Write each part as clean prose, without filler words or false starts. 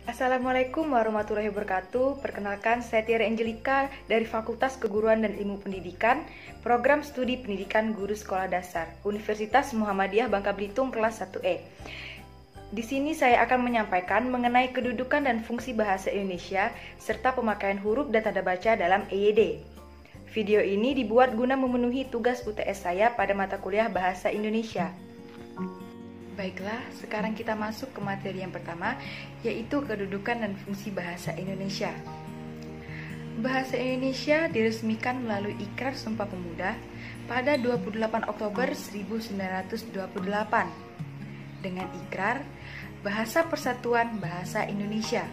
Assalamualaikum warahmatullahi wabarakatuh. Perkenalkan, saya Tiara Angelika dari Fakultas Keguruan dan Ilmu Pendidikan, Program Studi Pendidikan Guru Sekolah Dasar, Universitas Muhammadiyah Bangka Belitung kelas 1E. Di sini saya akan menyampaikan mengenai kedudukan dan fungsi bahasa Indonesia serta pemakaian huruf dan tanda baca dalam EYD. Video ini dibuat guna memenuhi tugas UTS saya pada mata kuliah Bahasa Indonesia. Baiklah, sekarang kita masuk ke materi yang pertama, yaitu kedudukan dan fungsi bahasa Indonesia. Bahasa Indonesia diresmikan melalui Ikrar Sumpah Pemuda pada 28 Oktober 1928. Dengan ikrar, Bahasa Persatuan Bahasa Indonesia.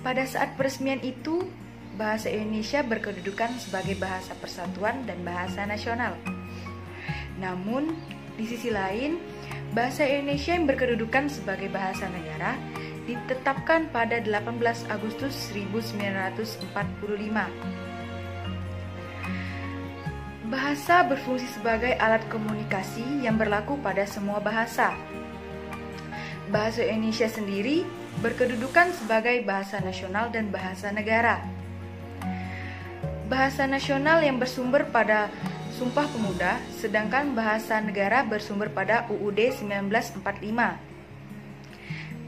Pada saat peresmian itu, bahasa Indonesia berkedudukan sebagai bahasa persatuan dan bahasa nasional. Namun, di sisi lain, bahasa Indonesia yang berkedudukan sebagai bahasa negara ditetapkan pada 18 Agustus 1945. Bahasa berfungsi sebagai alat komunikasi yang berlaku pada semua bahasa. Bahasa Indonesia sendiri berkedudukan sebagai bahasa nasional dan bahasa negara. Bahasa nasional yang bersumber pada Sumpah Pemuda, sedangkan bahasa negara bersumber pada UUD 1945.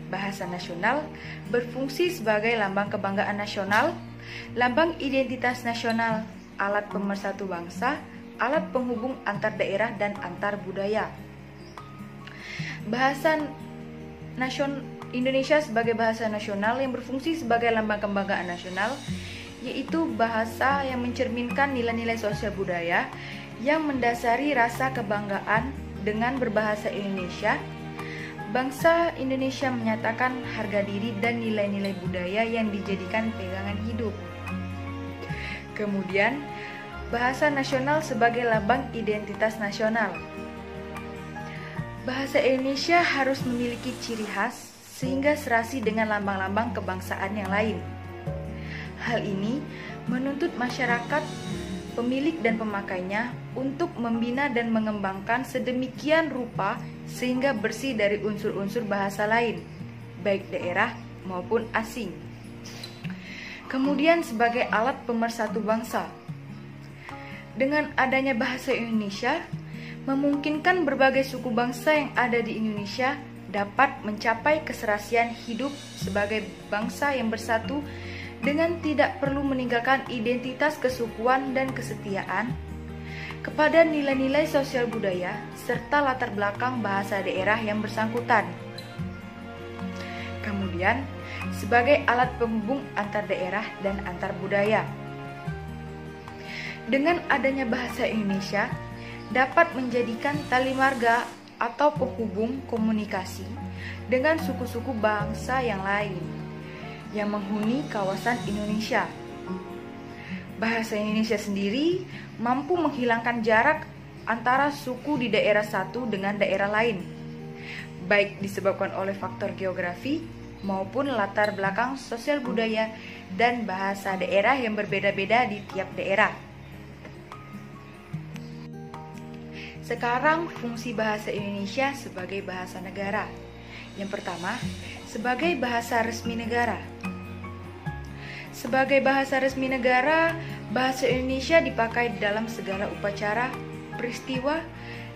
Bahasa nasional berfungsi sebagai lambang kebanggaan nasional, lambang identitas nasional, alat pemersatu bangsa, alat penghubung antar daerah dan antar budaya. Bahasa Indonesia sebagai bahasa nasional yang berfungsi sebagai lambang kebanggaan nasional, yaitu bahasa yang mencerminkan nilai-nilai sosial budaya yang mendasari rasa kebanggaan dengan berbahasa Indonesia. Bangsa Indonesia menyatakan harga diri dan nilai-nilai budaya yang dijadikan pegangan hidup. Kemudian, bahasa nasional sebagai lambang identitas nasional. Bahasa Indonesia harus memiliki ciri khas sehingga serasi dengan lambang-lambang kebangsaan yang lain. Hal ini menuntut masyarakat, pemilik dan pemakainya untuk membina dan mengembangkan sedemikian rupa sehingga bersih dari unsur-unsur bahasa lain, baik daerah maupun asing. Kemudian sebagai alat pemersatu bangsa. Dengan adanya bahasa Indonesia, memungkinkan berbagai suku bangsa yang ada di Indonesia dapat mencapai keserasian hidup sebagai bangsa yang bersatu dengan tidak perlu meninggalkan identitas kesukuan dan kesetiaan kepada nilai-nilai sosial budaya serta latar belakang bahasa daerah yang bersangkutan. Kemudian, sebagai alat penghubung antar daerah dan antar budaya. Dengan adanya bahasa Indonesia dapat menjadikan tali marga atau penghubung komunikasi dengan suku-suku bangsa yang lain yang menghuni kawasan Indonesia. Bahasa Indonesia sendiri mampu menghilangkan jarak antara suku di daerah satu dengan daerah lain, baik disebabkan oleh faktor geografi maupun latar belakang sosial budaya dan bahasa daerah yang berbeda-beda di tiap daerah. Sekarang fungsi bahasa Indonesia sebagai bahasa negara. Yang pertama, sebagai bahasa resmi negara. Sebagai bahasa resmi negara, bahasa Indonesia dipakai dalam segala upacara, peristiwa,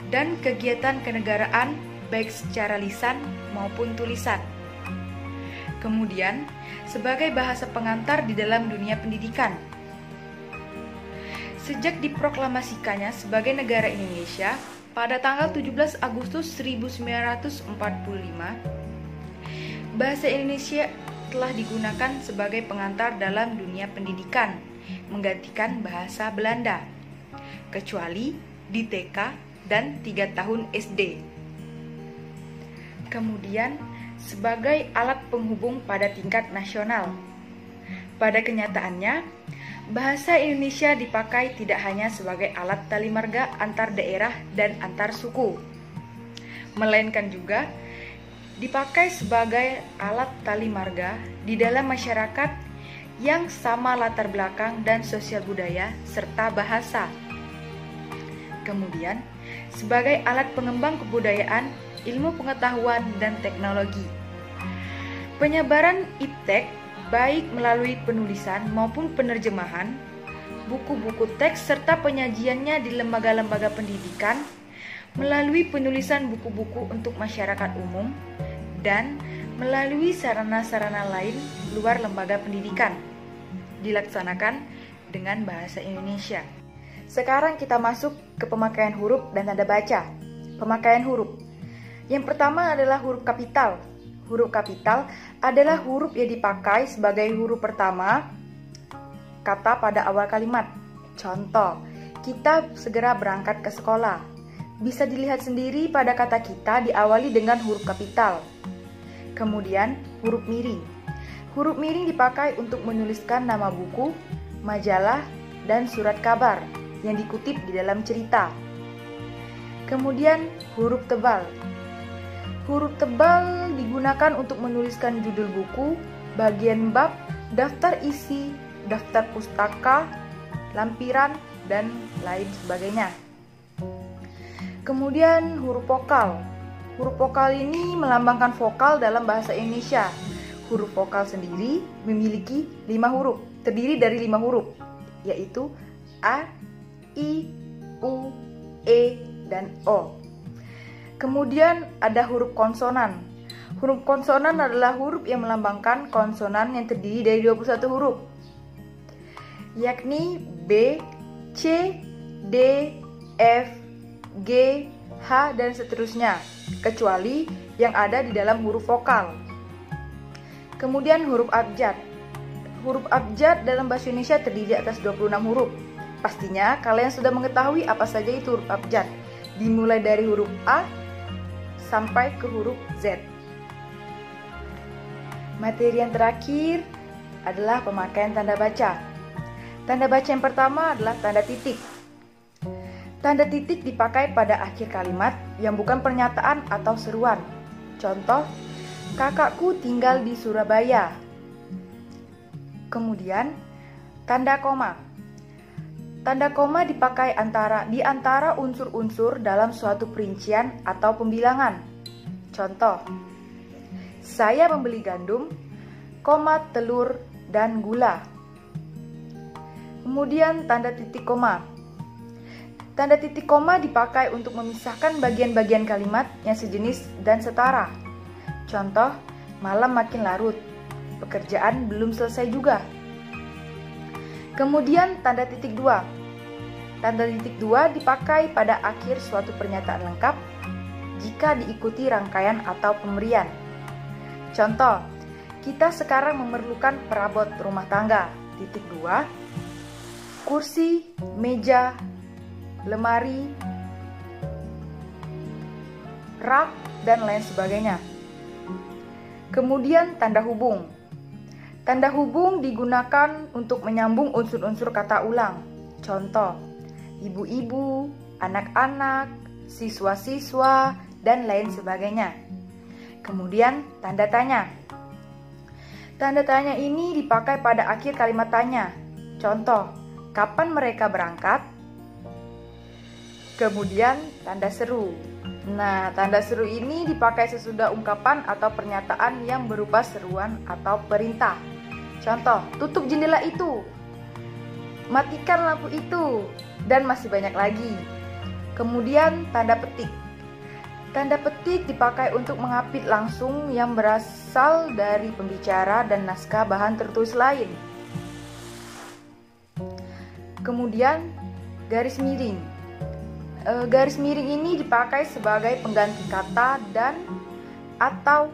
dan kegiatan kenegaraan baik secara lisan maupun tulisan. Kemudian, sebagai bahasa pengantar di dalam dunia pendidikan. Sejak diproklamasikannya sebagai negara Indonesia pada tanggal 17 Agustus 1945, bahasa Indonesia telah digunakan sebagai pengantar dalam dunia pendidikan, menggantikan bahasa Belanda, kecuali di TK dan 3 tahun SD. Kemudian, sebagai alat penghubung pada tingkat nasional. Pada kenyataannya, bahasa Indonesia dipakai tidak hanya sebagai alat tali marga antar daerah dan antar suku, melainkan juga dipakai sebagai alat tali marga di dalam masyarakat yang sama latar belakang dan sosial budaya serta bahasa. Kemudian, sebagai alat pengembang kebudayaan, ilmu pengetahuan, dan teknologi. Penyebaran iptek baik melalui penulisan maupun penerjemahan, buku-buku teks serta penyajiannya di lembaga-lembaga pendidikan, melalui penulisan buku-buku untuk masyarakat umum, dan melalui sarana-sarana lain luar lembaga pendidikan, dilaksanakan dengan bahasa Indonesia. Sekarang kita masuk ke pemakaian huruf dan tanda baca. Pemakaian huruf. Yang pertama adalah huruf kapital. Huruf kapital adalah huruf yang dipakai sebagai huruf pertama kata pada awal kalimat. Contoh, kita segera berangkat ke sekolah. Bisa dilihat sendiri pada kata kita diawali dengan huruf kapital. Kemudian, huruf miring. Huruf miring dipakai untuk menuliskan nama buku, majalah, dan surat kabar yang dikutip di dalam cerita. Kemudian, huruf tebal. Huruf tebal digunakan untuk menuliskan judul buku, bagian bab, daftar isi, daftar pustaka, lampiran, dan lain sebagainya. Kemudian huruf vokal. Huruf vokal ini melambangkan vokal dalam bahasa Indonesia. Huruf vokal sendiri memiliki 5 huruf, terdiri dari 5 huruf, yaitu A, I, U, E, dan O. Kemudian ada huruf konsonan. Huruf konsonan adalah huruf yang melambangkan konsonan yang terdiri dari 21 huruf, yakni B, C, D, F, G, H, dan seterusnya, kecuali yang ada di dalam huruf vokal. Kemudian huruf abjad. Huruf abjad dalam bahasa Indonesia terdiri atas 26 huruf. Pastinya kalian sudah mengetahui apa saja itu huruf abjad, dimulai dari huruf A sampai ke huruf Z. Materi yang terakhir adalah pemakaian tanda baca. Tanda baca yang pertama adalah tanda titik. Tanda titik dipakai pada akhir kalimat yang bukan pernyataan atau seruan. Contoh, kakakku tinggal di Surabaya. Kemudian, tanda koma. Tanda koma dipakai di antara unsur-unsur dalam suatu perincian atau pembilangan. Contoh, saya membeli gandum, koma, telur, dan gula. Kemudian tanda titik koma. Tanda titik koma dipakai untuk memisahkan bagian-bagian kalimat yang sejenis dan setara. Contoh, malam makin larut, pekerjaan belum selesai juga. Kemudian tanda titik dua. Tanda titik dua dipakai pada akhir suatu pernyataan lengkap jika diikuti rangkaian atau pemberian. Contoh, kita sekarang memerlukan perabot rumah tangga. Titik dua, kursi, meja, lemari, rak, dan lain sebagainya. Kemudian tanda hubung. Tanda hubung digunakan untuk menyambung unsur-unsur kata ulang. Contoh, ibu-ibu, anak-anak, siswa-siswa, dan lain sebagainya. Kemudian tanda tanya. Tanda tanya ini dipakai pada akhir kalimat tanya. Contoh, kapan mereka berangkat? Kemudian tanda seru. Nah, tanda seru ini dipakai sesudah ungkapan atau pernyataan yang berupa seruan atau perintah. Contoh, tutup jendela itu, matikan lampu itu, dan masih banyak lagi. Kemudian tanda petik. Tanda petik dipakai untuk mengapit langsung yang berasal dari pembicara dan naskah bahan tertulis lain. Kemudian garis miring. Garis miring ini dipakai sebagai pengganti kata dan atau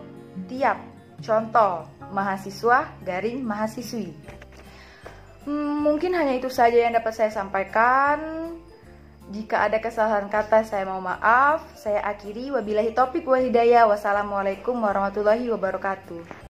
tiap. Contoh, mahasiswa garing mahasiswi. Mungkin hanya itu saja yang dapat saya sampaikan. Jika ada kesalahan kata, saya mohon maaf. Saya akhiri. Wabillahi taufiq wal hidayah. Wassalamualaikum warahmatullahi wabarakatuh.